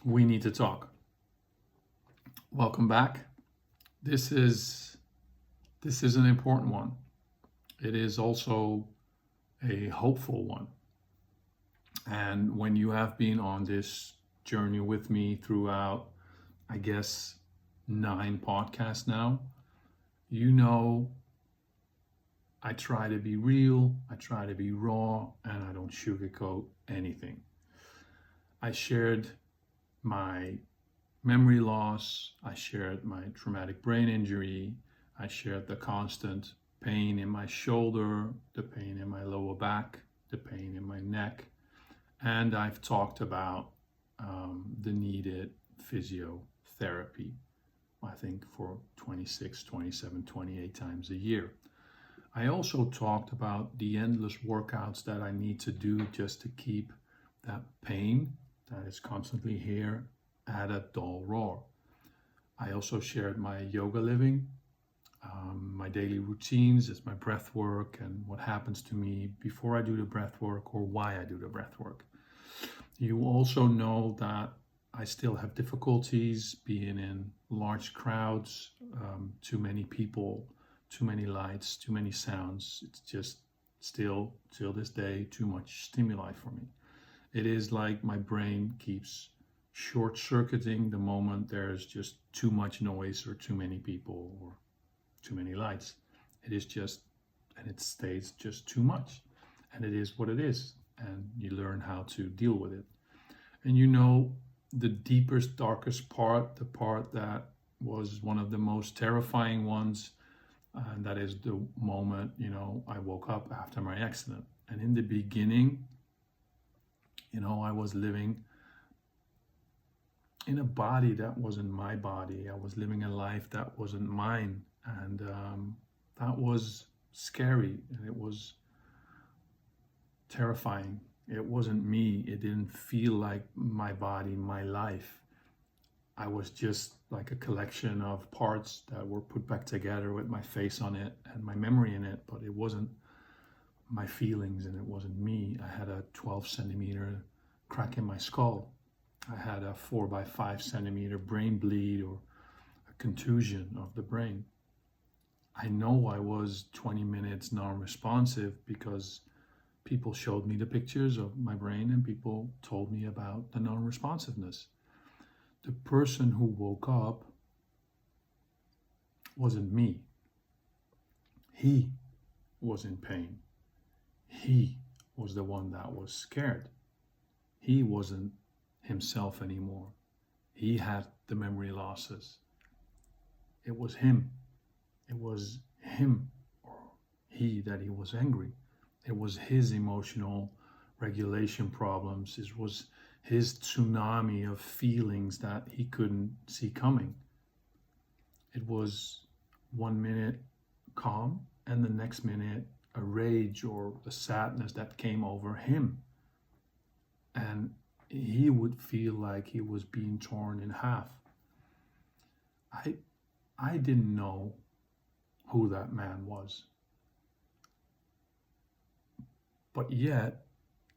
We need to talk. Welcome back. This is an important one. It is also a hopeful one. And when you have been on this journey with me throughout, I guess, 9 podcasts now, you know I try to be real, I try to be raw, and I don't sugarcoat anything. I shared my memory loss, I shared my traumatic brain injury, I shared the constant pain in my shoulder, the pain in my lower back, the pain in my neck, and I've talked about the needed physiotherapy, I think for 26, 27, 28 times a year. I also talked about the endless workouts that I need to do just to keep that pain that is constantly here at a dull roar. I also shared my yoga living, my daily routines, it's my breath work and what happens to me before I do the breath work or why I do the breath work. You also know that I still have difficulties being in large crowds, too many people, too many lights, too many sounds. It's just still, till this day, too much stimuli for me. It is like my brain keeps short-circuiting the moment there's just too much noise or too many people or too many lights. It is just, and it stays just too much. And it is what it is. And you learn how to deal with it. And you know, the deepest, darkest part, the part that was one of the most terrifying ones, and that is the moment, I woke up after my accident. And in the beginning, I was living in a body that wasn't my body. I was living a life that wasn't mine. And that was scary and it was terrifying. It wasn't me. It didn't feel like my body, my life. I was just like a collection of parts that were put back together with my face on it and my memory in it, but it wasn't my feelings and it wasn't me. I had a 12 centimeter crack in my skull. I had a 4 by 5 centimeter brain bleed or a contusion of the brain. I know I was 20 minutes non-responsive because people showed me the pictures of my brain and people told me about the non-responsiveness. The person who woke up wasn't me. He was in pain. He was the one that was scared. He wasn't himself anymore. He had the memory losses. It was him. It was him or he that he was angry. It was his emotional regulation problems. It was his tsunami of feelings that he couldn't see coming. It was 1 minute calm and the next minute a rage or a sadness that came over him. And he would feel like he was being torn in half. I didn't know who that man was. But yet,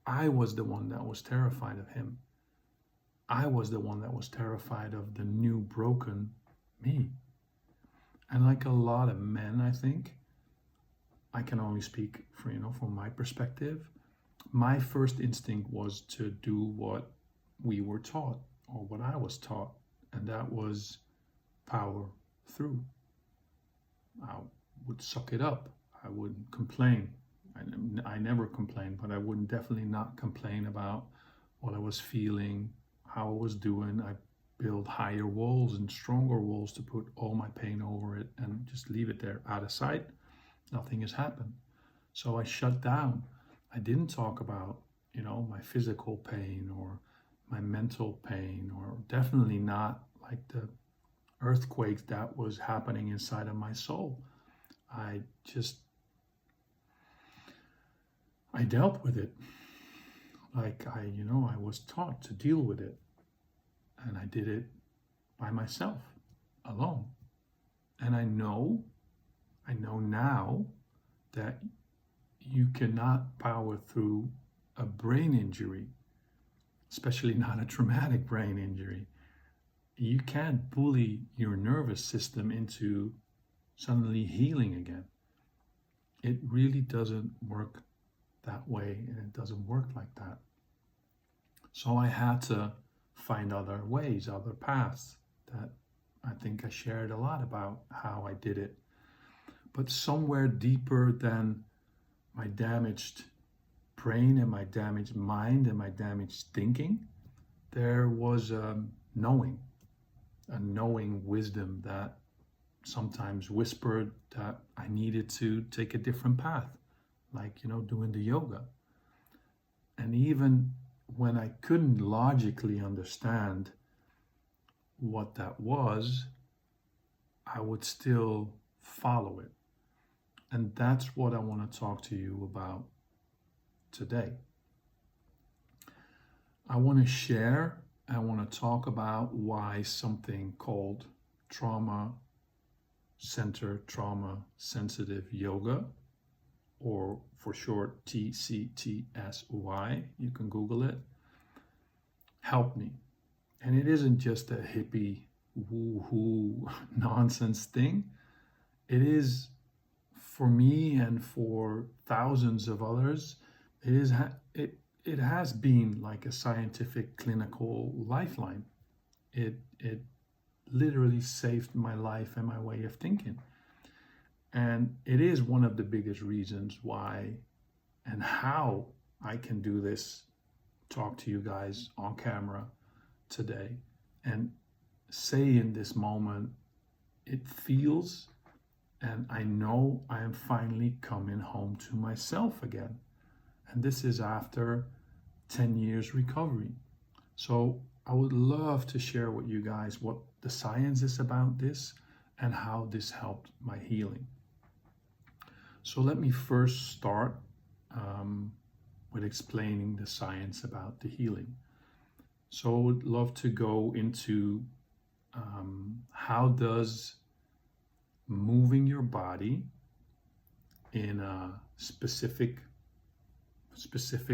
I was the one that was terrified of him. I was the one that was terrified of the new broken me. And like a lot of men, I think, I can only speak for, from my perspective, my first instinct was to do what we were taught or what I was taught. And that was power through. I would suck it up. I wouldn't complain. I never complained, but I wouldn't definitely not complain about what I was feeling, how I was doing. I build higher walls and stronger walls to put all my pain over it and just leave it there out of sight. Nothing has happened. So I shut down. I didn't talk about, my physical pain or my mental pain, or definitely not like the earthquake that was happening inside of my soul. I dealt with it like I was taught to deal with it. And I did it by myself, alone. And I know now that you cannot power through a brain injury especially not a traumatic brain injury. You can't bully your nervous system into suddenly healing again. It really doesn't work that way, and it doesn't work like that. So I had to find other ways, other paths that I think I shared a lot about how I did it. But somewhere deeper than my damaged brain and my damaged mind and my damaged thinking, there was a knowing wisdom that sometimes whispered that I needed to take a different path, like, doing the yoga. And even when I couldn't logically understand what that was, I would still follow it. And that's what I want to talk to you about today. I want to share, I want to talk about why something called trauma-centered, trauma-sensitive yoga, or for short TCTSY, you can Google it, helped me. And it isn't just a hippie woo-hoo nonsense thing. It is, for me and for thousands of others, it has been like a scientific clinical lifeline. It literally saved my life and my way of thinking. And it is one of the biggest reasons why and how I can do this, talk to you guys on camera today, and say in this moment, it feels, and I know I am finally coming home to myself again. And this is after 10 years recovery. So I would love to share with you guys what the science is about this and how this helped my healing. So let me first start with explaining the science about the healing. So I would love to go into how does moving your body in a specific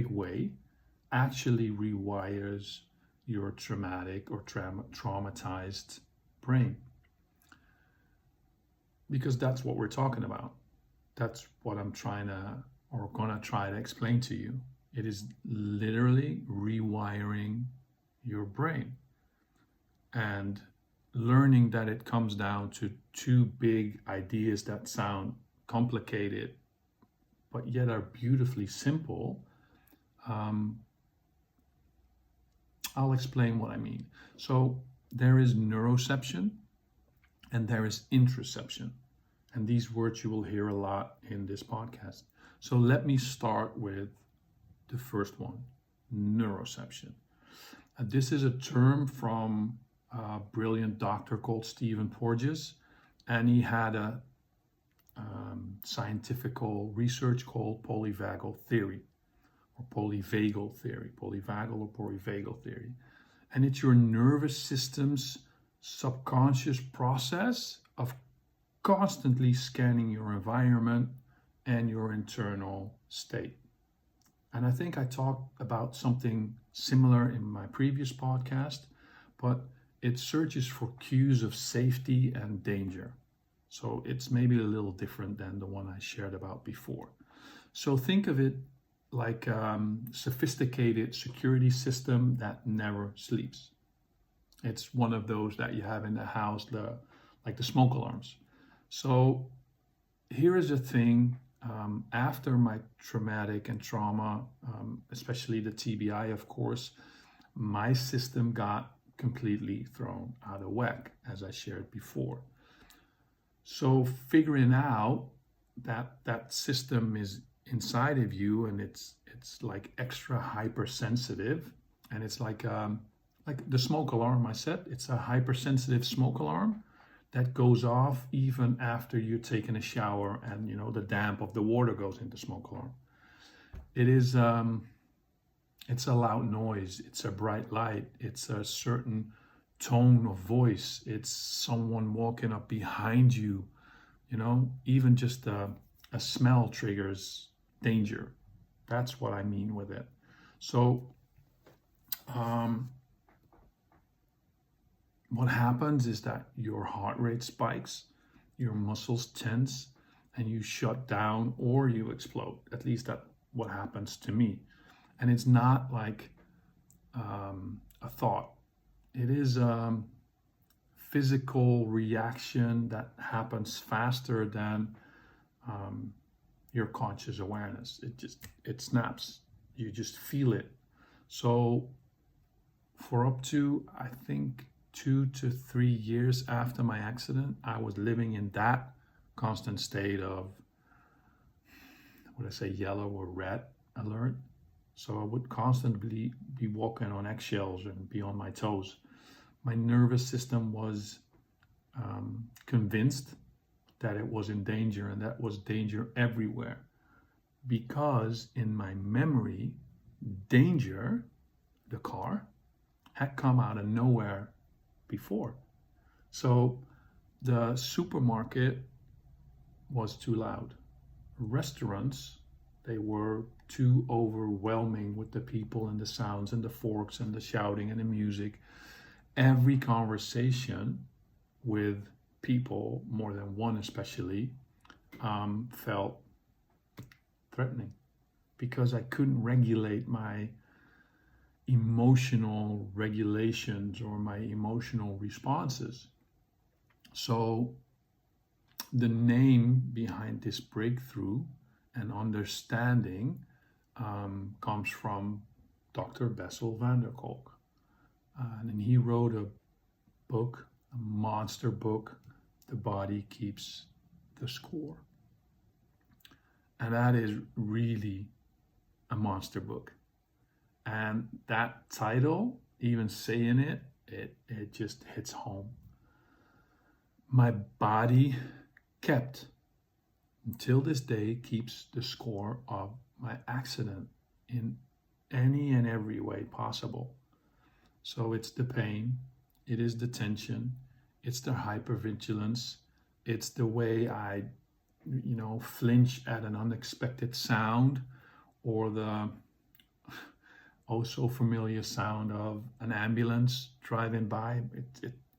way actually rewires your traumatic or traumatized brain. Because that's what we're talking about. That's what I'm gonna try to explain to you. It is literally rewiring your brain and learning that it comes down to two big ideas that sound complicated but yet are beautifully simple. I'll explain what I mean. So there is neuroception and there is interoception. And these words you will hear a lot in this podcast. So let me start with the first one, neuroception. This is a term from a brilliant doctor called Stephen Porges, and he had a scientific research called polyvagal theory, or polyvagal theory, polyvagal or polyvagal theory. And it's your nervous system's subconscious process of constantly scanning your environment and your internal state. And I think I talked about something similar in my previous podcast, but it searches for cues of safety and danger. So it's maybe a little different than the one I shared about before. So think of it like a sophisticated security system that never sleeps. It's one of those that you have in the house, like the smoke alarms. So here is the thing, after my traumatic and trauma, especially the TBI, of course, my system got completely thrown out of whack, as I shared before. So figuring out that that system is inside of you and it's like extra hypersensitive, and it's like the smoke alarm I said, it's a hypersensitive smoke alarm that goes off even after you've taken a shower and the damp of the water goes into smoke alarm. It is it's a loud noise, it's a bright light, it's a certain tone of voice, it's someone walking up behind you, even just a smell triggers danger. That's what I mean with it. So what happens is that your heart rate spikes, your muscles tense, and you shut down or you explode. At least that's what happens to me. And it's not like a thought. It is a physical reaction that happens faster than your conscious awareness. It snaps. You just feel it. So for up to, I think, 2 to 3 years after my accident, I was living in that constant state of, would I say, yellow or red alert. So I would constantly be walking on eggshells and be on my toes. My nervous system was convinced that it was in danger, and that was danger everywhere. Because in my memory, danger, the car, had come out of nowhere before. So the supermarket was too loud. Restaurants, they were too overwhelming with the people and the sounds and the forks and the shouting and the music. Every conversation with people, more than one especially, felt threatening because I couldn't regulate my emotional regulations or my emotional responses. So the name behind this breakthrough and understanding comes from Dr. Bessel van der Kolk. And he wrote a book, a monster book, The Body Keeps the Score. And that is really a monster book. And that title, even saying it, it just hits home. My body kept, until this day, keeps the score of my accident in any and every way possible. So it's the pain, it is the tension, it's the hypervigilance, it's the way I, flinch at an unexpected sound, or the oh so familiar sound of an ambulance driving by.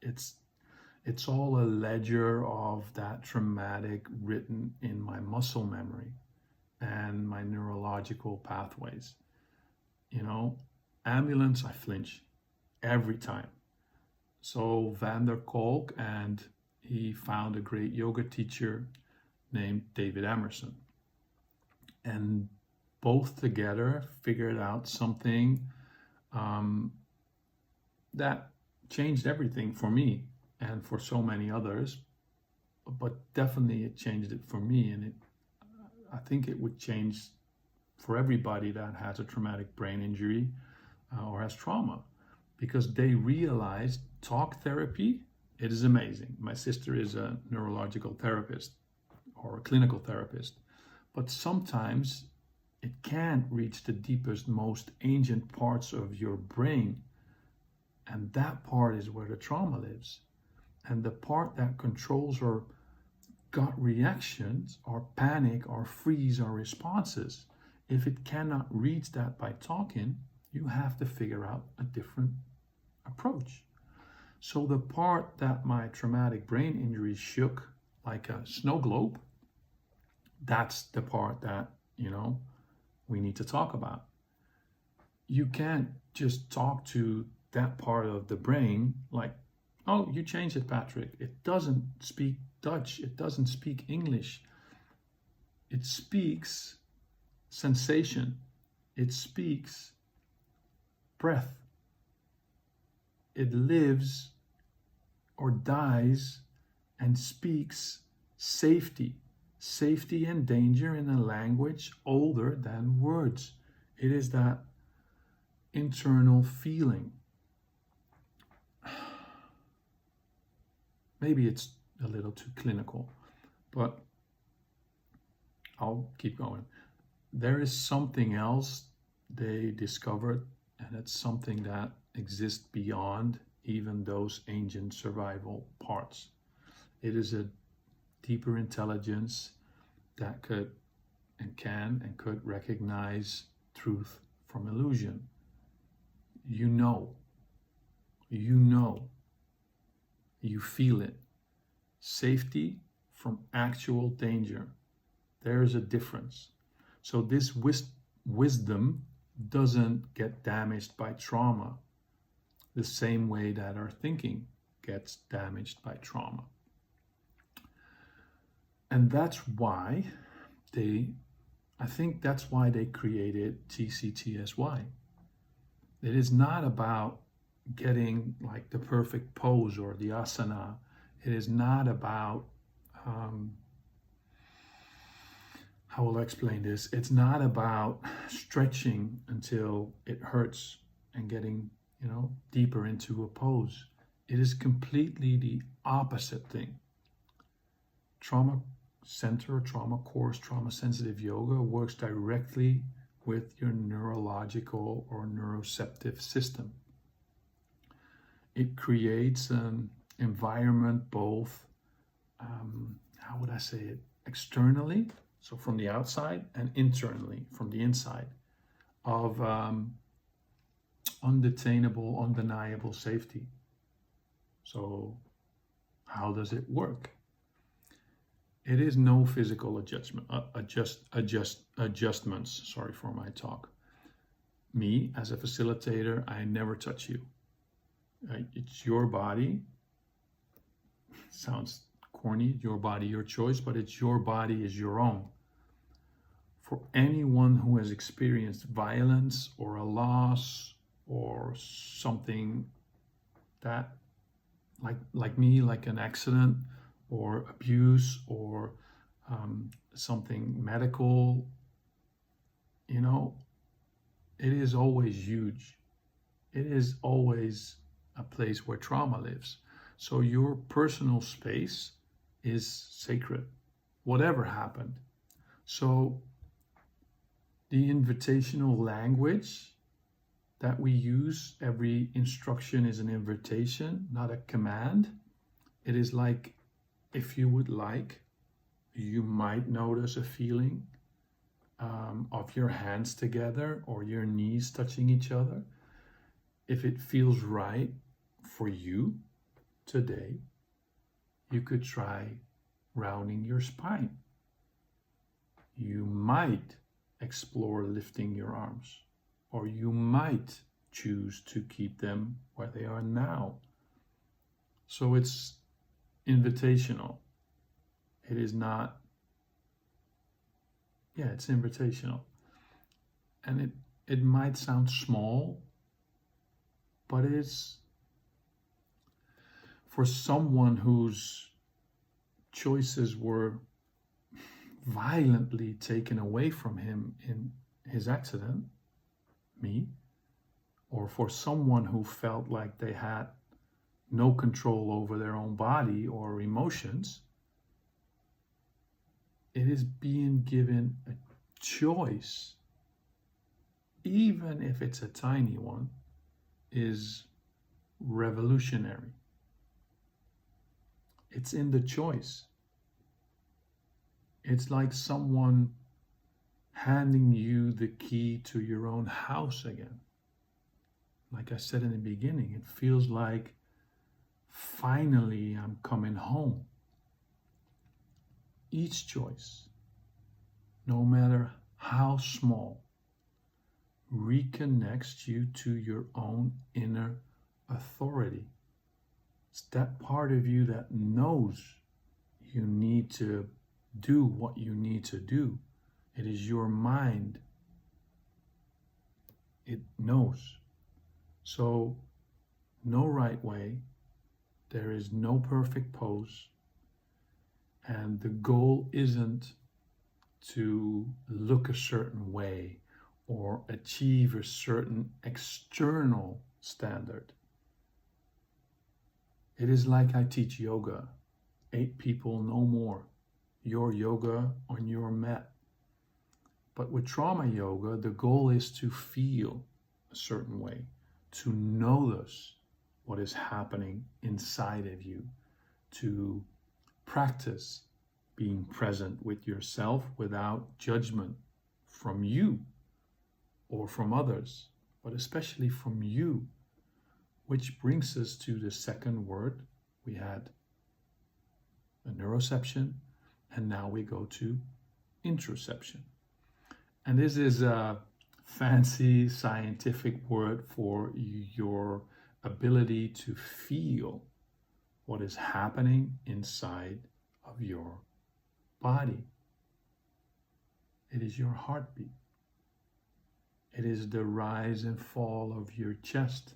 It's all a ledger of that traumatic written in my muscle memory and my neurological pathways. Ambulance, I flinch every time. So Van der Kolk, and he found a great yoga teacher named David Emerson. And both together figured out something that changed everything for me and for so many others. But definitely it changed it for me, and I think it would change for everybody that has a traumatic brain injury or has trauma, because they realized talk therapy, it is amazing. My sister is a neurological therapist or a clinical therapist, but sometimes it can't reach the deepest, most ancient parts of your brain. And that part is where the trauma lives. And the part that controls our gut reactions, our panic, our freeze, our responses, if it cannot reach that by talking, you have to figure out a different approach. So the part that my traumatic brain injury shook like a snow globe, that's the part that, we need to talk about. You can't just talk to that part of the brain like, oh, you changed it, Patrick. It doesn't speak Dutch. It doesn't speak English. It speaks sensation. It speaks breath. It lives or dies and speaks safety. Safety and danger in a language older than words. It is that internal feeling. Maybe it's a little too clinical, but I'll keep going. There is something else they discovered, and it's something that exists beyond even those ancient survival parts. It is a deeper intelligence that could and can and could recognize truth from illusion. you feel it. Safety from actual danger. There's a difference. So this wisdom doesn't get damaged by trauma the same way that our thinking gets damaged by trauma. And that's why I think that's why they created TCTSY. It is not about getting like the perfect pose or the asana. It is not about, how will I explain this? It's not about stretching until it hurts and getting, deeper into a pose. It is completely the opposite thing. Trauma center, trauma course, trauma sensitive yoga works directly with your neurological or neuroceptive system. It creates an environment both, how would I say it, externally, so from the outside, and internally, from the inside, of undetainable, undeniable safety. So how does it work? It is no physical adjustments. Sorry for my talk. Me, as a facilitator, I never touch you. It's your body. Sounds corny, your body, your choice, but it's your body is your own. For anyone who has experienced violence or a loss or something that, like me, like an accident or abuse or something medical, it is always huge. It is always a place where trauma lives. So your personal space is sacred, whatever happened. So the invitational language that we use, every instruction is an invitation, not a command. It is like, if you would like, you might notice a feeling of your hands together or your knees touching each other. If it feels right for you today, you could try rounding your spine. You might explore lifting your arms, or you might choose to keep them where they are now. So it's invitational. It is not, it's invitational. And it might sound small, but it's for someone whose choices were violently taken away from him in his accident, me, or for someone who felt like they had no control over their own body or emotions, it is being given a choice, even if it's a tiny one, is revolutionary. It's in the choice. It's like someone handing you the key to your own house again. Like I said in the beginning, it feels like finally I'm coming home. Each choice, no matter how small, reconnects you to your own inner authority. It's that part of you that knows you need to do what you need to do. It is your mind. It knows. So, no right way. There is no perfect pose. And the goal isn't to look a certain way or achieve a certain external standard. It is like I teach yoga. 8 people, no more. Your yoga on your mat. But with trauma yoga, the goal is to feel a certain way, to notice what is happening inside of you, to practice being present with yourself without judgment from you or from others. but especially from you, which brings us to the second word. We had a neuroception, and now we go to interoception. And this is a fancy scientific word for your ability to feel what is happening inside of your body. It is your heartbeat. It is the rise and fall of your chest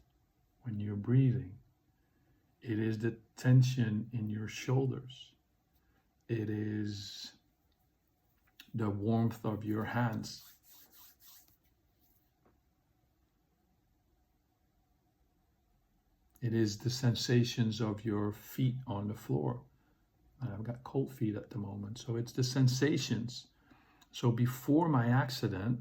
when you're breathing. It is the tension in your shoulders. It is the warmth of your hands. It is the sensations of your feet on the floor. And I've got cold feet at the moment, so it's the sensations. So before my accident,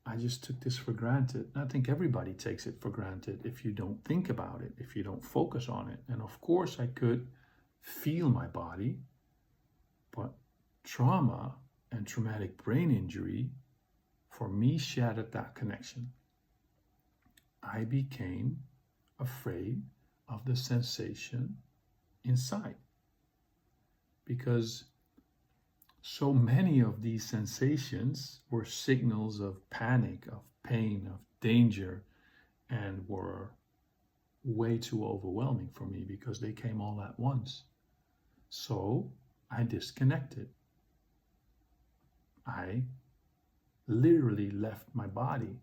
I just took this for granted. I think everybody takes it for granted if you don't think about it, if you don't focus on it. And of course I could feel my body, but trauma and traumatic brain injury for me shattered that connection. I became afraid of the sensation inside because so many of these sensations were signals of panic, of pain, of danger, and were way too overwhelming for me because they came all at once. So I disconnected. I literally left my body.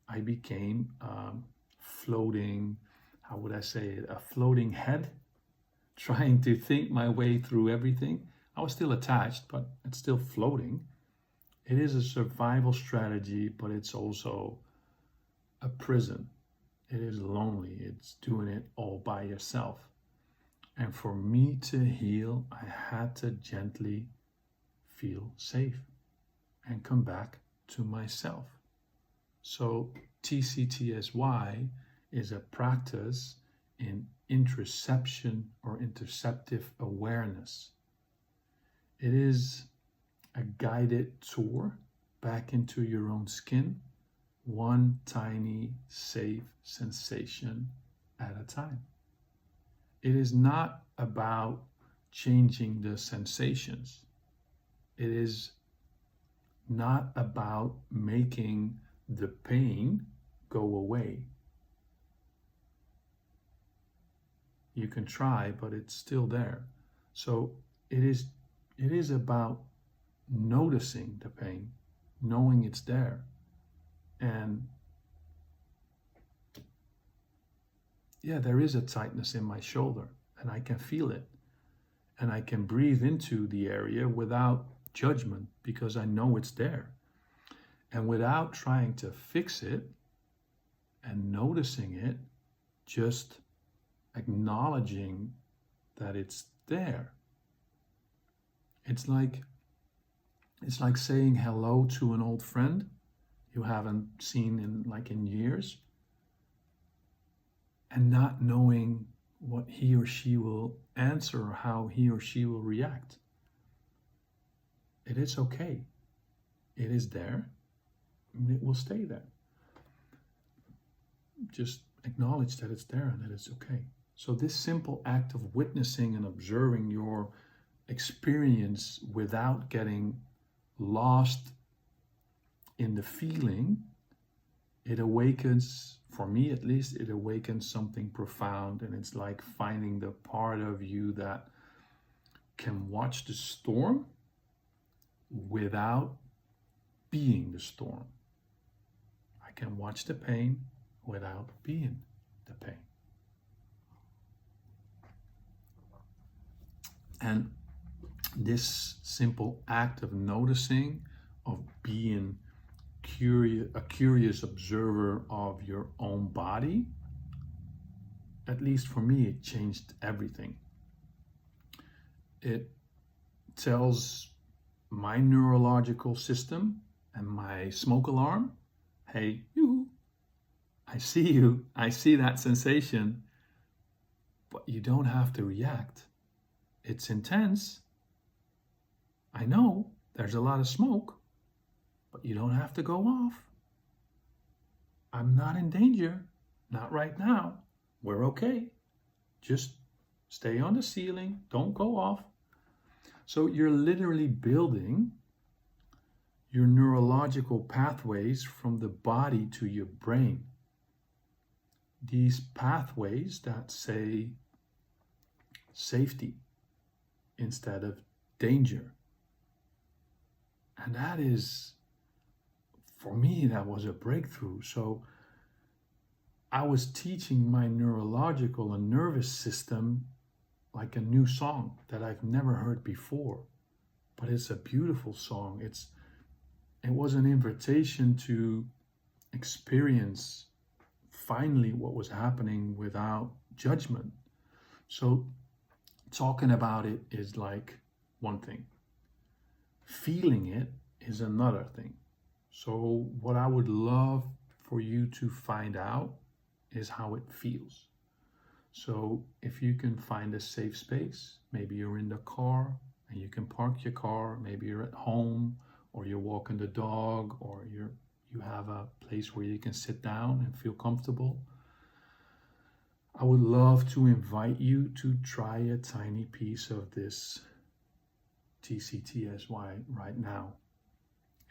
I became floating, how would I say it, a floating head, trying to think my way through everything. I was still attached, but it's still floating. It is a survival strategy, but it's also a prison. It is lonely. It's doing it all by yourself. And for me to heal, I had to gently feel safe and come back to myself. So TCTSY is a practice in interoception or interceptive awareness. It is a guided tour back into your own skin, one tiny safe sensation at a time. It is not about changing the sensations. It is not about making the pain go away. You can try, but it's still there. So it is about noticing the pain, knowing it's there. And yeah, there is a tightness in my shoulder and I can feel it. And I can breathe into the area without judgment because I know it's there. And without trying to fix it and noticing it, just acknowledging that it's there. It's like saying hello to an old friend you haven't seen in years, and not knowing what he or she will answer or how he or she will react. It is okay. It is there. It will stay there. Just acknowledge that it's there and that it's okay. So this simple act of witnessing and observing your experience without getting lost in the feeling, it awakens, for me at least, it awakens something profound. And it's like finding the part of you that can watch the storm without being the storm. I can watch the pain without being the pain. And this simple act of noticing, of being a curious observer of your own body, at least for me, it changed everything. It tells my neurological system and my smoke alarm, hey, you, I see you, I see that sensation, but you don't have to react. It's intense. I know there's a lot of smoke, but you don't have to go off. I'm not in danger. Not right now. We're okay. Just stay on the ceiling. Don't go off. So you're literally building your neurological pathways from the body to your brain. These pathways that say safety instead of danger. And that is, for me, that was a breakthrough. So I was teaching my neurological and nervous system like a new song that I've never heard before. But it's a beautiful song. It was an invitation to experience finally what was happening without judgment. So talking about it is like one thing. Feeling it is another thing. So what I would love for you to find out is how it feels. So if you can find a safe space, maybe you're in the car and you can park your car, maybe you're at home, or you're walking the dog, or you have a place where you can sit down and feel comfortable. I would love to invite you to try a tiny piece of this TCTSY right now,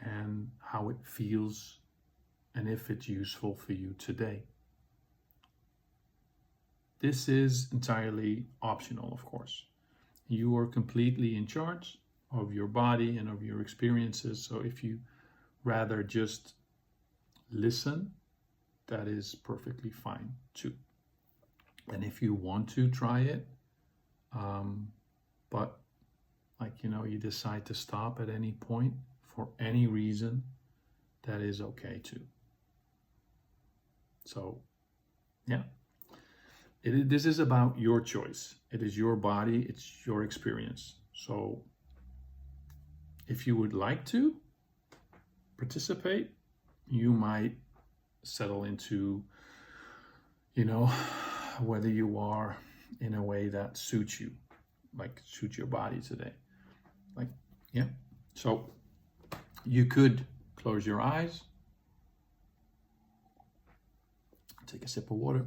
and how it feels, and if it's useful for you today. This is entirely optional, of course. You are completely in charge of your body and of your experiences. So if you rather just listen, that is perfectly fine too. And if you want to try it, but you decide to stop at any point for any reason, that is okay too. So, yeah. This is about your choice. It is your body, it's your experience. So if you would like to participate, you might settle into, whether you are in a way that suits you, like suits your body today. So you could close your eyes, take a sip of water.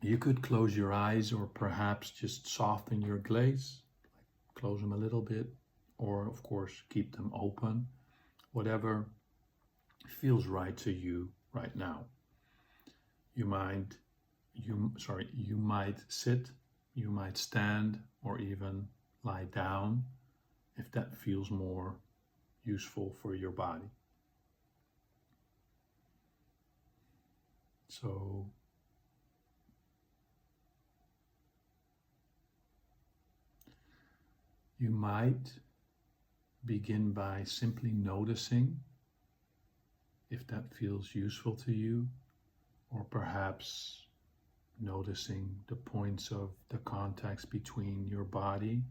You could close your eyes, or perhaps just soften your gaze, close them a little bit, or of course keep them open, whatever feels right to you right now. You might sit, you might stand, or even lie down if that feels more useful for your body. So you might begin by simply noticing if that feels useful to you, or perhaps noticing the points of the contacts between your body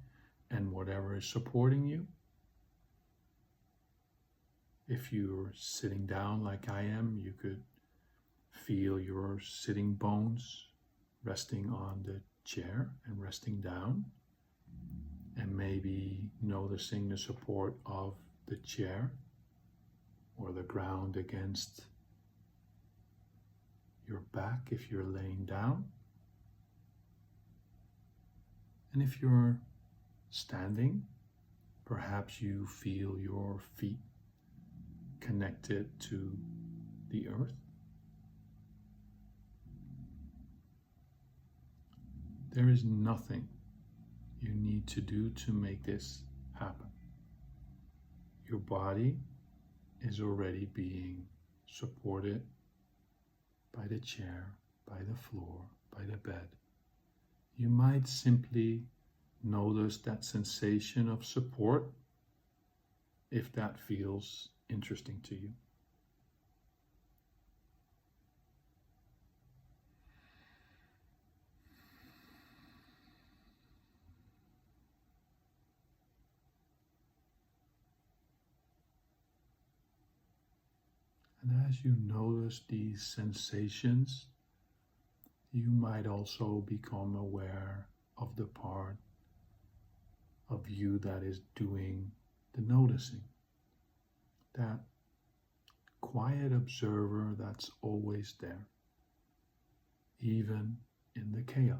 and whatever is supporting you. If you're sitting down like I am, you could feel your sitting bones resting on the chair and resting down, and maybe noticing the support of the chair or the ground against your back if you're laying down. And if you're standing, perhaps you feel your feet connected to the earth. There is nothing you need to do to make this happen. Your body is already being supported by the chair, by the floor, by the bed. You might simply notice that sensation of support if that feels interesting to you. And as you notice these sensations, you might also become aware of the part of you that is doing the noticing, that quiet observer that's always there, even in the chaos.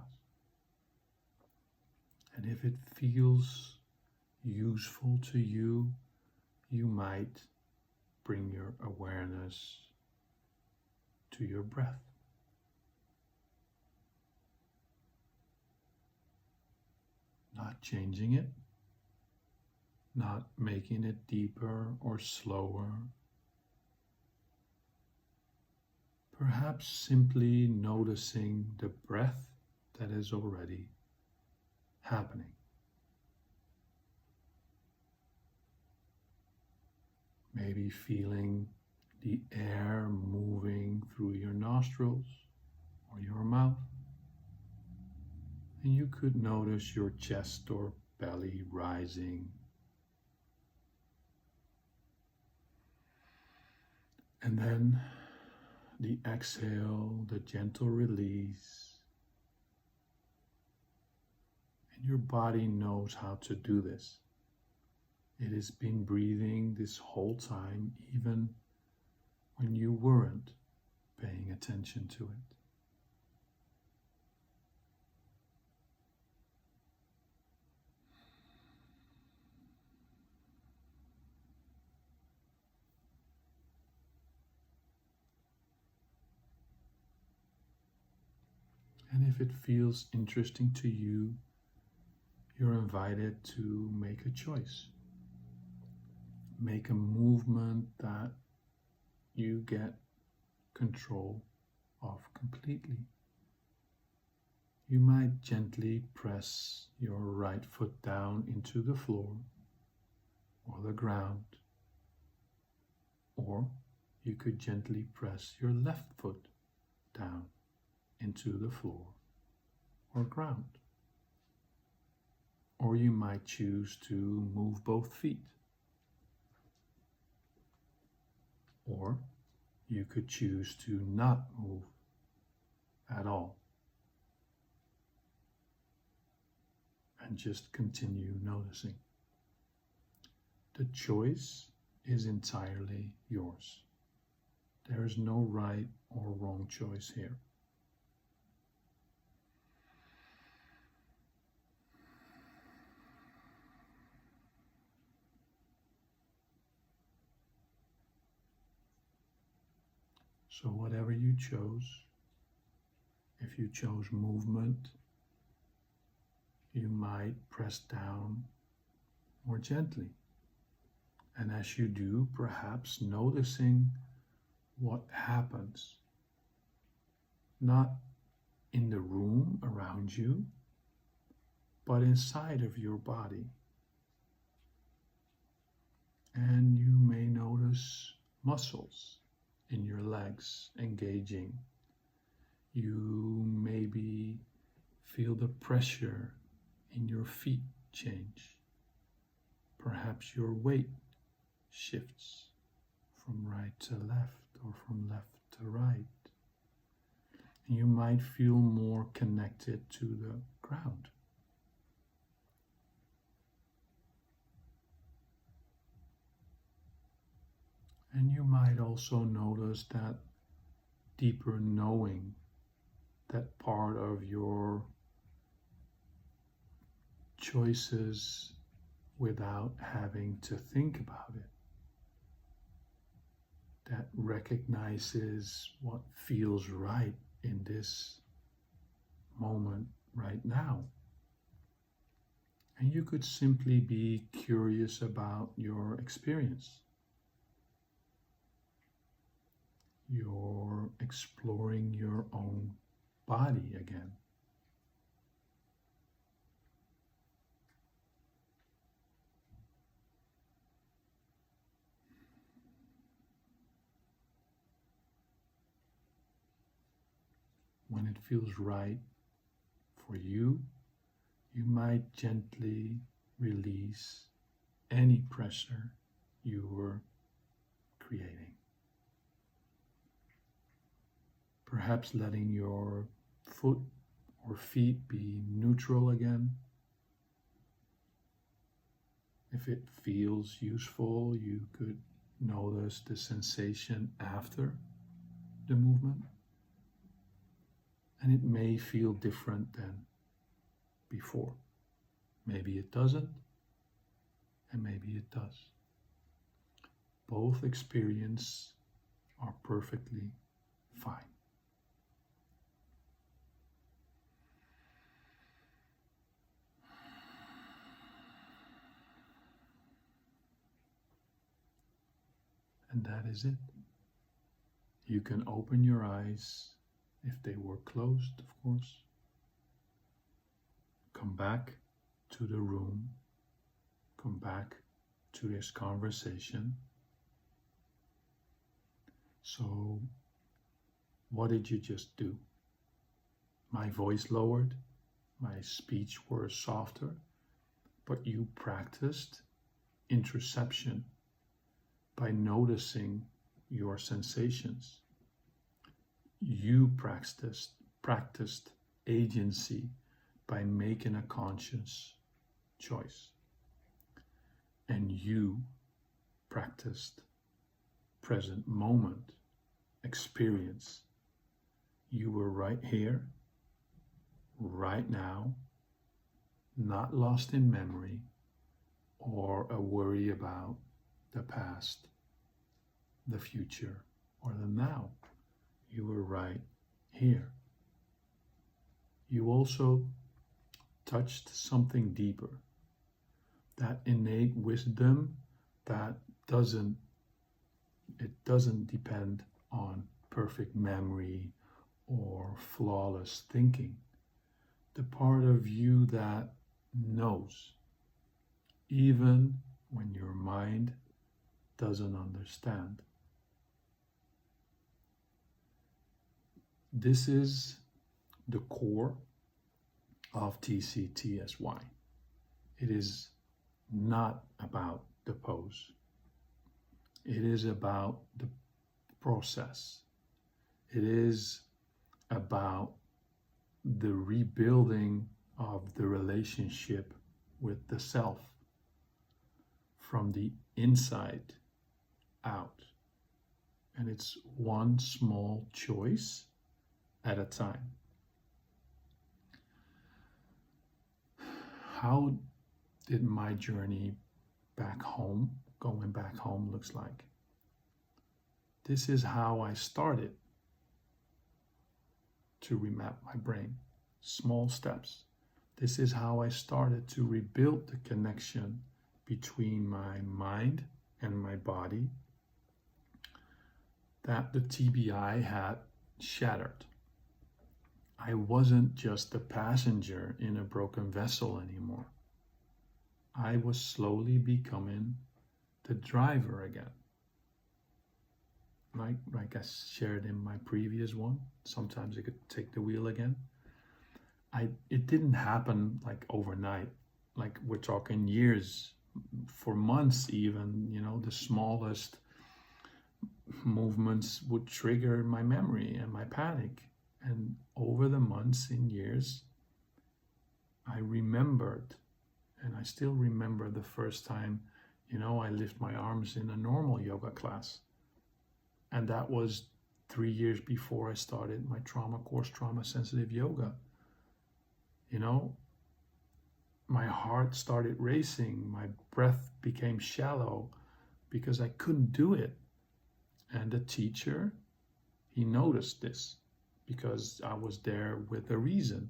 And if it feels useful to you, you might bring your awareness to your breath. Not changing it, not making it deeper or slower. Perhaps simply noticing the breath that is already happening. Maybe feeling the air moving through your nostrils or your mouth. And you could notice your chest or belly rising. And then the exhale, the gentle release. And your body knows how to do this. It has been breathing this whole time, even when you weren't paying attention to it. And if it feels interesting to you, you're invited to make a choice. Make a movement that you get control of completely. You might gently press your right foot down into the floor or the ground, or you could gently press your left foot down into the floor or ground. Or you might choose to move both feet. Or you could choose to not move at all and just continue noticing. The choice is entirely yours. There is no right or wrong choice here. So whatever you chose, if you chose movement, you might press down more gently. And as you do, perhaps noticing what happens, not in the room around you, but inside of your body. And you may notice muscles in your legs engaging. You maybe feel the pressure in your feet change. Perhaps your weight shifts from right to left or from left to right. And you might feel more connected to the ground. And you might also notice that deeper knowing, that part of your choices without having to think about it, that recognizes what feels right in this moment right now. And you could simply be curious about your experience. You're exploring your own body again. When it feels right for you, you might gently release any pressure you were creating. Perhaps letting your foot or feet be neutral again. If it feels useful, you could notice the sensation after the movement. And it may feel different than before. Maybe it doesn't, and maybe it does. Both experiences are perfectly fine. And that is it. You can open your eyes if they were closed, of course. Come back to the room. Come back to this conversation. So, what did you just do? My voice lowered, my speech was softer, but you practiced interoception by noticing your sensations. You practiced agency by making a conscious choice. And you practiced present moment experience. You were right here, right now, not lost in memory or a worry about the past, the future, or the now. You were right here. You also touched something deeper, that innate wisdom that doesn't depend on perfect memory or flawless thinking. The part of you that knows, even when your mind doesn't understand. This is the core of TCTSY. It is not about the pose. It is about the process. It is about the rebuilding of the relationship with the self from the inside out. And it's one small choice at a time. How did my journey back home, going back home, looks like? This is how I started to remap my brain. Small steps. This is how I started to rebuild the connection between my mind and my body that the TBI had shattered. I wasn't just a passenger in a broken vessel anymore. I was slowly becoming the driver again. Like I shared in my previous one, sometimes I could take the wheel again. It didn't happen like overnight. Like we're talking years, for months even, the smallest movements would trigger my memory and my panic. And over the months and years, I remembered, and I still remember the first time, I lift my arms in a normal yoga class. And that was 3 years before I started my trauma course, Trauma Sensitive Yoga. My heart started racing, my breath became shallow because I couldn't do it. And the teacher, he noticed this because I was there with a reason.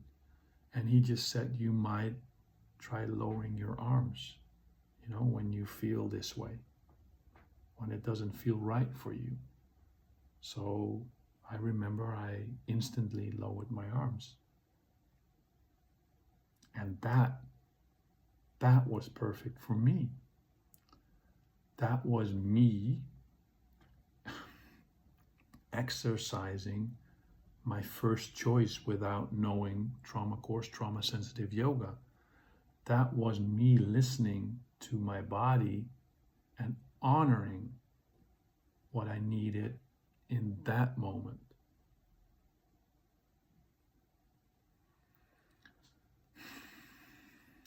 And he just said, you might try lowering your arms, when you feel this way, when it doesn't feel right for you. So I remember I instantly lowered my arms. And that was perfect for me. That was me exercising my first choice without knowing trauma course, trauma sensitive yoga. That was me listening to my body and honoring what I needed in that moment.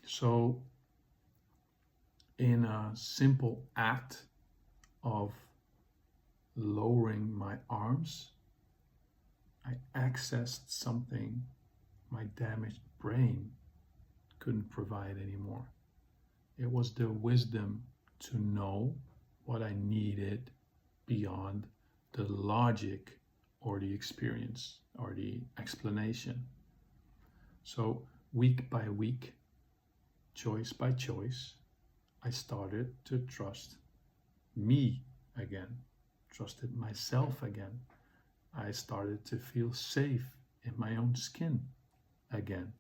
So in a simple act of lowering my arms, I accessed something my damaged brain couldn't provide anymore. It was the wisdom to know what I needed beyond the logic or the experience or the explanation. So week by week, choice by choice, I started to trust me again, trusted myself again. I started to feel safe in my own skin again.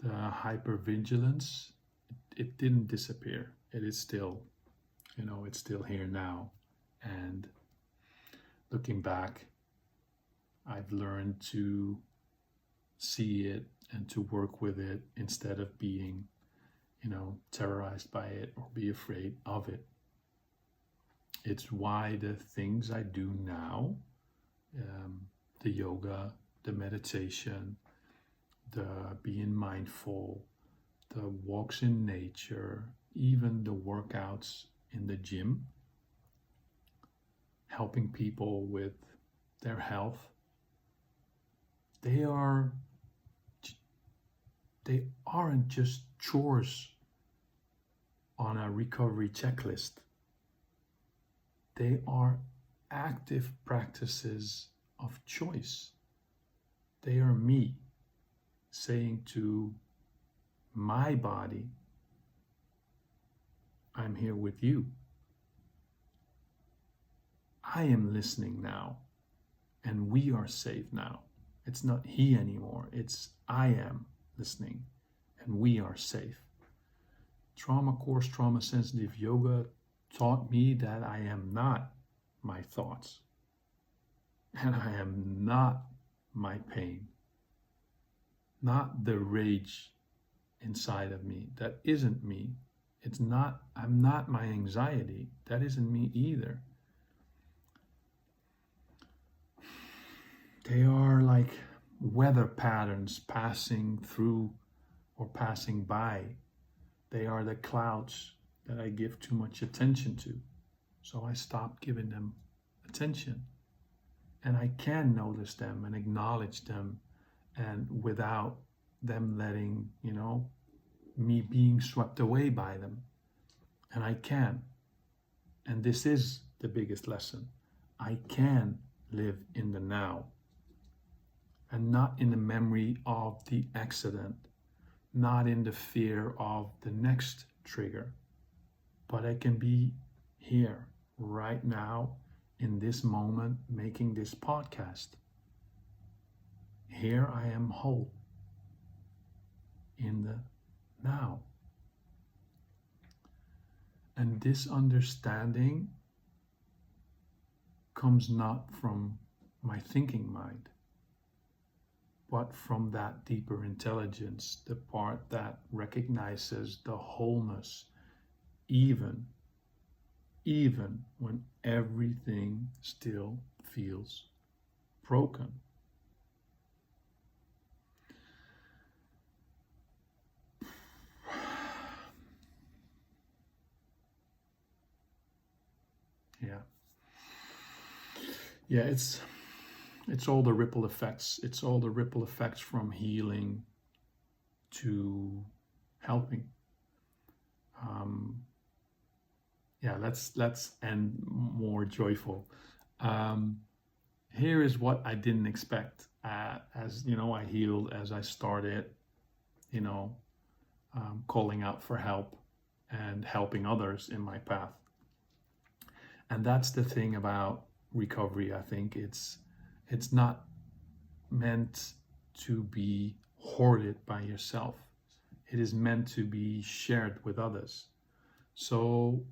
The hypervigilance, it didn't disappear. It is still, it's still here now. And looking back, I've learned to see it and to work with it instead of being, terrorized by it or be afraid of it. It's why the things I do now, the yoga, the meditation, the being mindful, the walks in nature, even the workouts in the gym, helping people with their health, they aren't just chores on a recovery checklist. They are active practices of choice. They are me saying to my body, I'm here with you. I am listening now, and we are safe now. It's not he anymore. It's I am listening, and we are safe. Trauma course, trauma sensitive yoga taught me that I am not my thoughts, and I am not my pain, not the rage inside of me. That isn't me. I'm not my anxiety. That isn't me either. They are like weather patterns passing through or passing by. They are the clouds that I give too much attention to. So I stopped giving them attention. And I can notice them and acknowledge them, and without them letting, me being swept away by them. And I can. And this is the biggest lesson. I can live in the now and not in the memory of the accident, not in the fear of the next trigger, but I can be here right now in this moment making this podcast. Here I am whole in the now. And this understanding comes not from my thinking mind, but from that deeper intelligence, the part that recognizes the wholeness, even when everything still feels broken. Yeah, it's all the ripple effects. It's all the ripple effects from healing to helping. Let's end more joyful. Here is what I didn't expect. As I healed, as I started, calling out for help and helping others in my path. And that's the thing about recovery. I think it's not meant to be hoarded by yourself. It is meant to be shared with others. So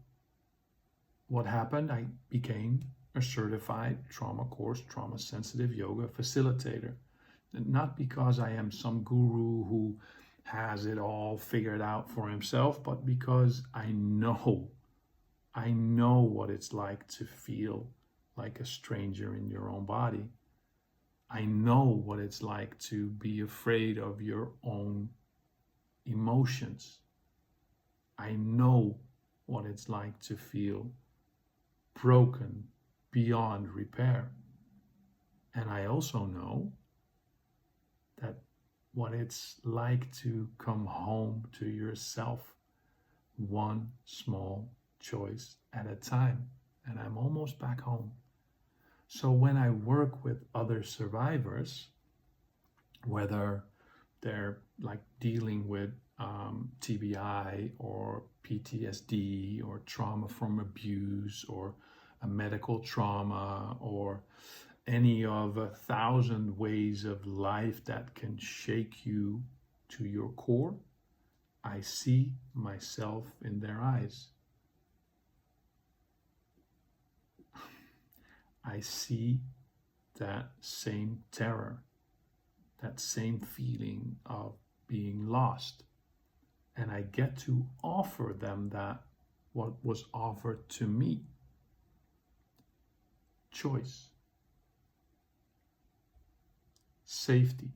what happened? I became a certified trauma course, trauma sensitive yoga facilitator. And not because I am some guru who has it all figured out for himself, but because I know what it's like to feel like a stranger in your own body. I know what it's like to be afraid of your own emotions. I know what it's like to feel broken beyond repair. And I also know that what it's like to come home to yourself, one small choice at a time. And I'm almost back home. So when I work with other survivors, whether they're like dealing with TBI or PTSD or trauma from abuse or a medical trauma or any of 1,000 ways of life that can shake you to your core, I see myself in their eyes. I see that same terror, that same feeling of being lost. And I get to offer them that what was offered to me. Choice. Safety.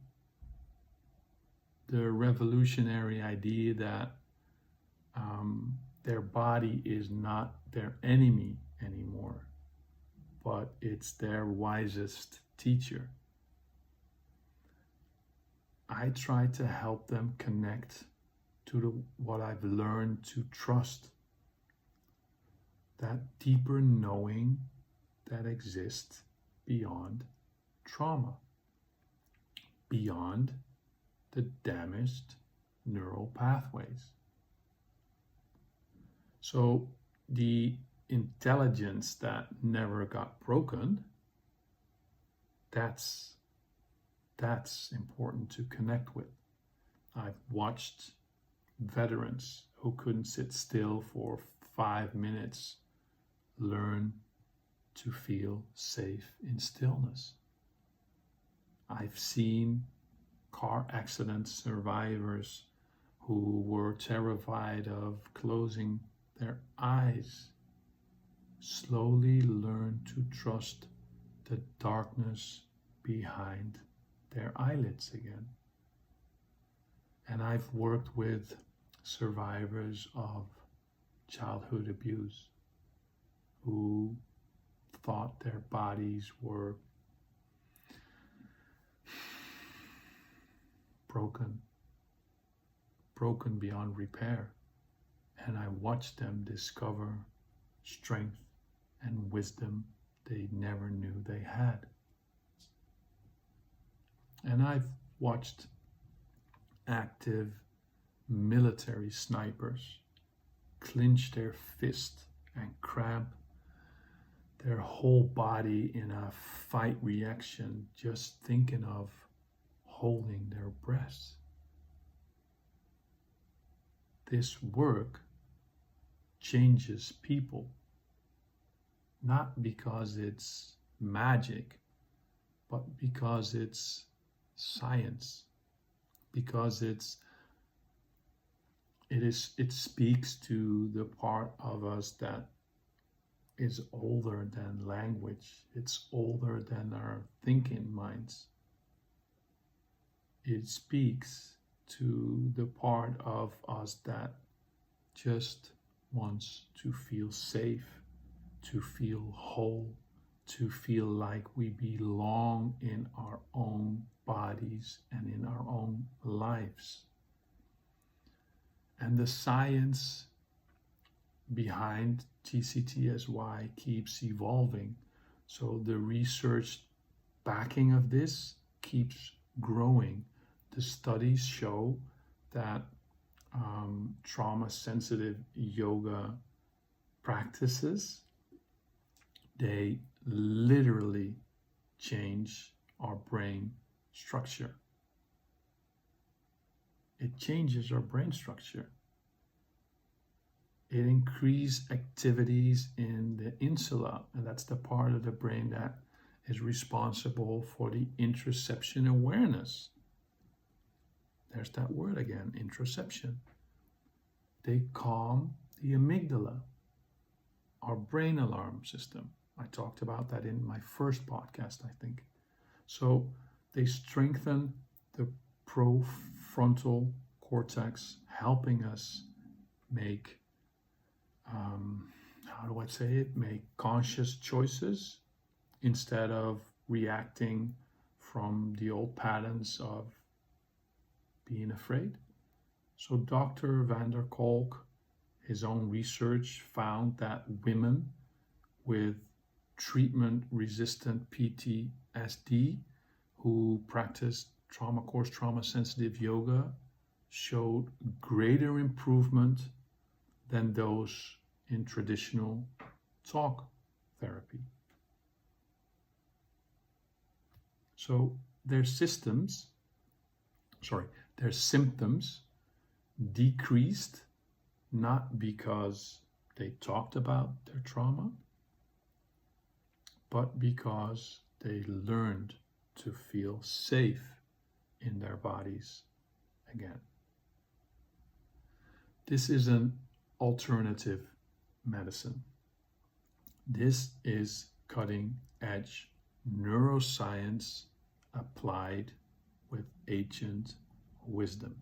The revolutionary idea that their body is not their enemy anymore, but it's their wisest teacher. I try to help them connect to what I've learned to trust, that deeper knowing that exists beyond trauma, beyond the damaged neural pathways. So the intelligence that never got broken, that's important to connect with. I've watched veterans who couldn't sit still for 5 minutes learn to feel safe in stillness. I've seen car accident survivors who were terrified of closing their eyes slowly learn to trust the darkness behind their eyelids again. And I've worked with survivors of childhood abuse who thought their bodies were broken beyond repair. And I watched them discover strength and wisdom they never knew they had. And I've watched active military snipers clench their fist and cramp their whole body in a fight reaction just thinking of holding their breaths. This work changes people, not because it's magic, but because it's science, because it speaks to the part of us that is older than language. It's older than our thinking minds. It speaks to the part of us that just wants to feel safe, to feel whole, to feel like we belong in our own bodies and in our own lives. And the science behind TCTSY keeps evolving. So the research backing of this keeps growing. The studies show that trauma-sensitive yoga practices, they literally change our brain structure. It changes our brain structure. It increases activities in the insula, and that's the part of the brain that is responsible for the interoception awareness. There's that word again, interoception. They calm the amygdala, our brain alarm system. I talked about that in my first podcast, I think. So they strengthen the prefrontal cortex, helping us make, make conscious choices instead of reacting from the old patterns of being afraid. So Dr. van der Kolk, his own research found that women with treatment-resistant PTSD who practiced trauma-sensitive yoga showed greater improvement than those in traditional talk therapy. So their symptoms decreased not because they talked about their trauma, but because they learned to feel safe in their bodies again. This is an alternative medicine. This is cutting-edge neuroscience applied with ancient wisdom.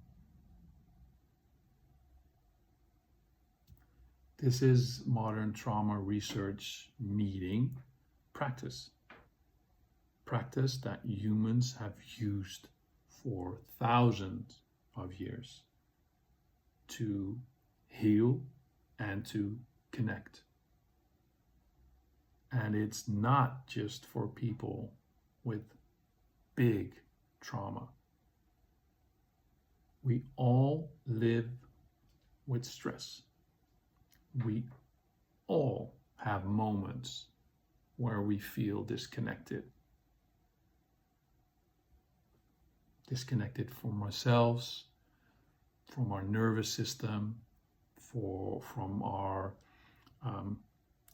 This is modern trauma research meeting practice. Practice that humans have used for thousands of years to heal and to connect. And it's not just for people with big trauma. We all live with stress. We all have moments where we feel disconnected. Disconnected from ourselves, from our nervous system, from our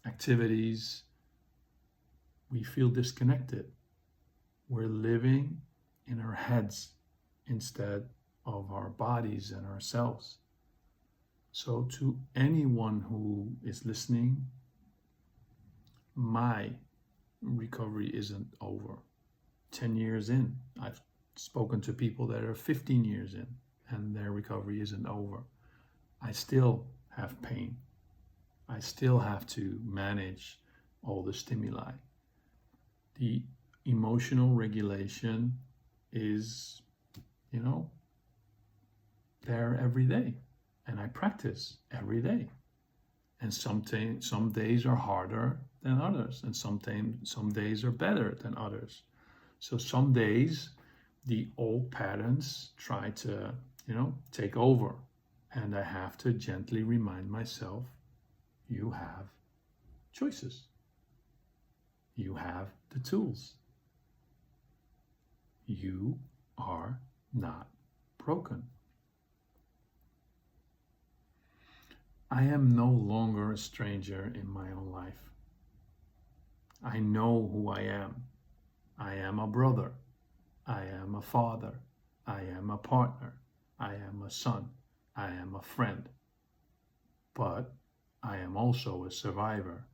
activities. We feel disconnected. We're living in our heads instead of our bodies and ourselves. So to anyone who is listening, my recovery isn't over. 10 years in, I've spoken to people that are 15 years in and their recovery isn't over. I still have pain. I still have to manage all the stimuli. The emotional regulation is, there every day. And I practice every day. And some days are harder than others. And some days are better than others. So some days the old patterns try to, take over. And I have to gently remind myself, you have choices. You have the tools. You are not broken. I am no longer a stranger in my own life. I know who I am. I am a brother. I am a father. I am a partner. I am a son. I am a friend. But I am also a survivor.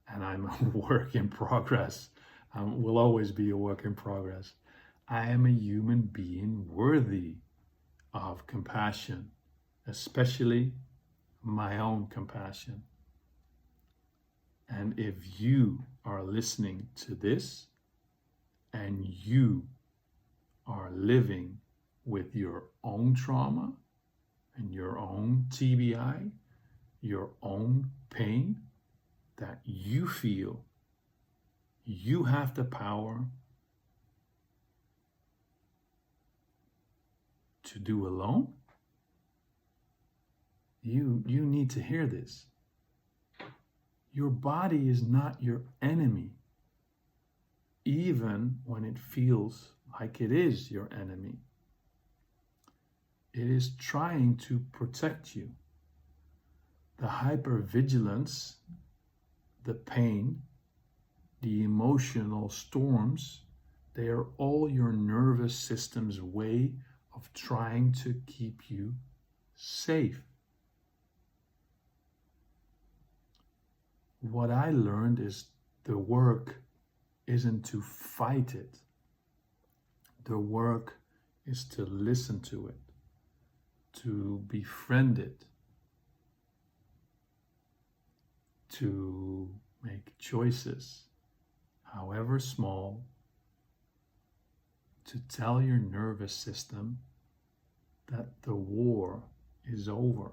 And I'm a work in progress. I will always be a work in progress. I am a human being worthy of compassion, especially my own compassion. And if you are listening to this and you are living with your own trauma and your own TBI, your own pain that you feel you have the power to do alone, you need to hear this. Your body is not your enemy, even when it feels like it is your enemy. It is trying to protect you. The hypervigilance, the pain, the emotional storms, they are all your nervous system's way of trying to keep you safe. What I learned is the work isn't to fight it. The work is to listen to it, to befriend it, to make choices however small, to tell your nervous system that the war is over.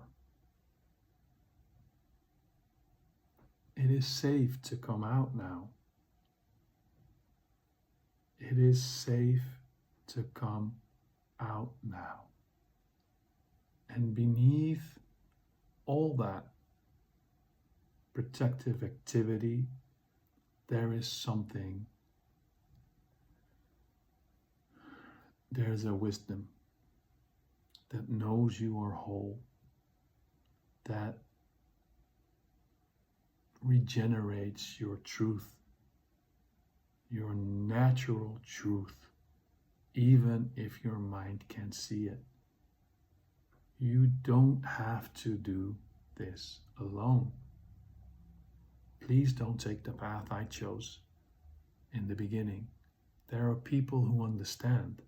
It is safe to come out now. It is safe to come out now. And beneath all that protective activity, there is something. There's a wisdom that knows you are whole, that regenerates your truth, your natural truth, even if your mind can't see it. You don't have to do this alone. Please don't take the path I chose in the beginning. There are people who understand.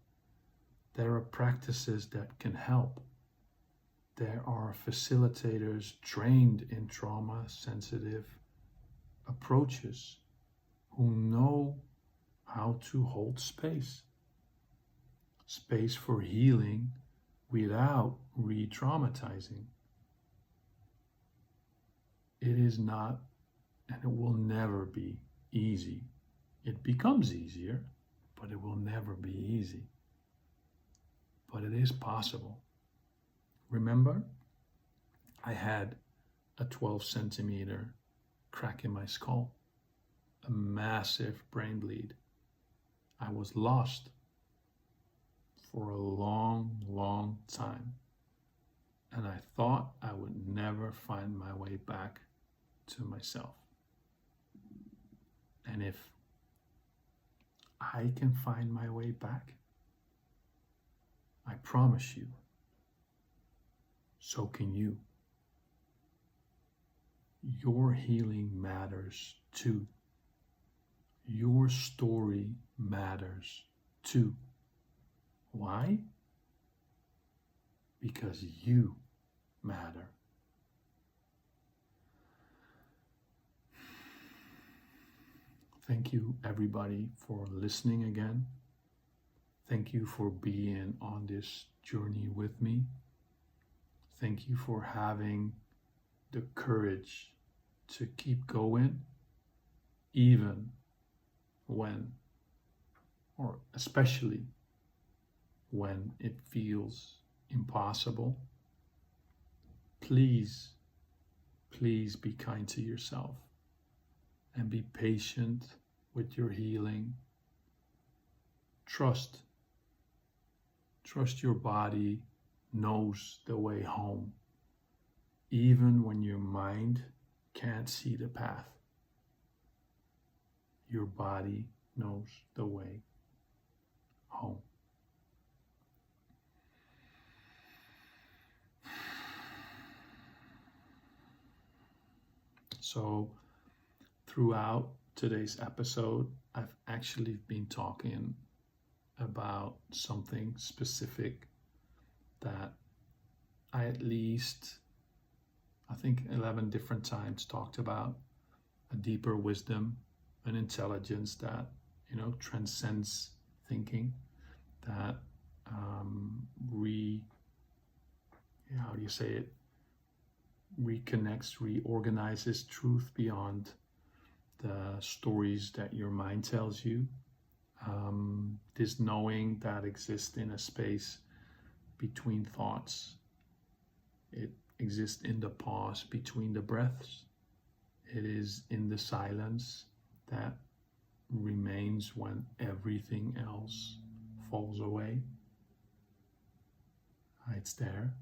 There are practices that can help. There are facilitators trained in trauma-sensitive approaches who know how to hold space. Space for healing without re-traumatizing. It is not, and it will never be easy. It becomes easier, but it will never be easy. But it is possible. Remember, I had a 12 centimeter crack in my skull, a massive brain bleed. I was lost for a long, long time. And I thought I would never find my way back to myself. And if I can find my way back, I promise you, so can you. Your healing matters too. Your story matters too. Why? Because you matter. Thank you, everybody, for listening again. Thank you for being on this journey with me. Thank you for having the courage to keep going, even when, or especially when it feels impossible. Please, please be kind to yourself and be patient with your healing. Trust your body knows the way home, even when your mind can't see the path. Your body knows the way home. So throughout today's episode, I've actually been talking about something specific that I at least, I think 11 different times talked about: a deeper wisdom, an intelligence that, transcends thinking, that reconnects, reorganizes truth beyond the stories that your mind tells you. This knowing that exists in a space between thoughts. It exists in the pause between the breaths. It is in the silence that remains when everything else falls away. It's there.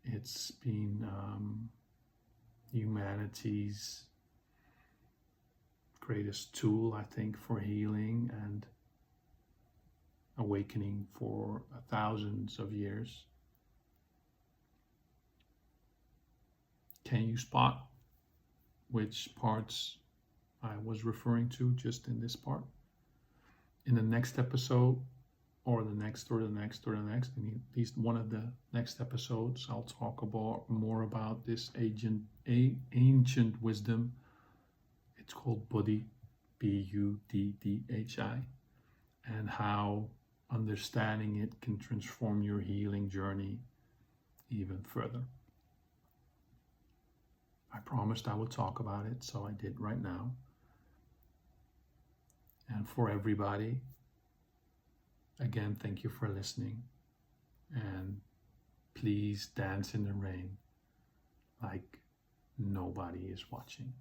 It's been humanity's greatest tool, I think, for healing and awakening for thousands of years. Can you spot which parts I was referring to just in this part? In the next episode, or the next, in at least one of the next episodes, I'll talk more about this ancient wisdom. It's called Buddhi. Buddhi, and how understanding it can transform your healing journey even further. I promised I would talk about it, so I did right now. And for everybody, again, thank you for listening. And please dance in the rain like nobody is watching.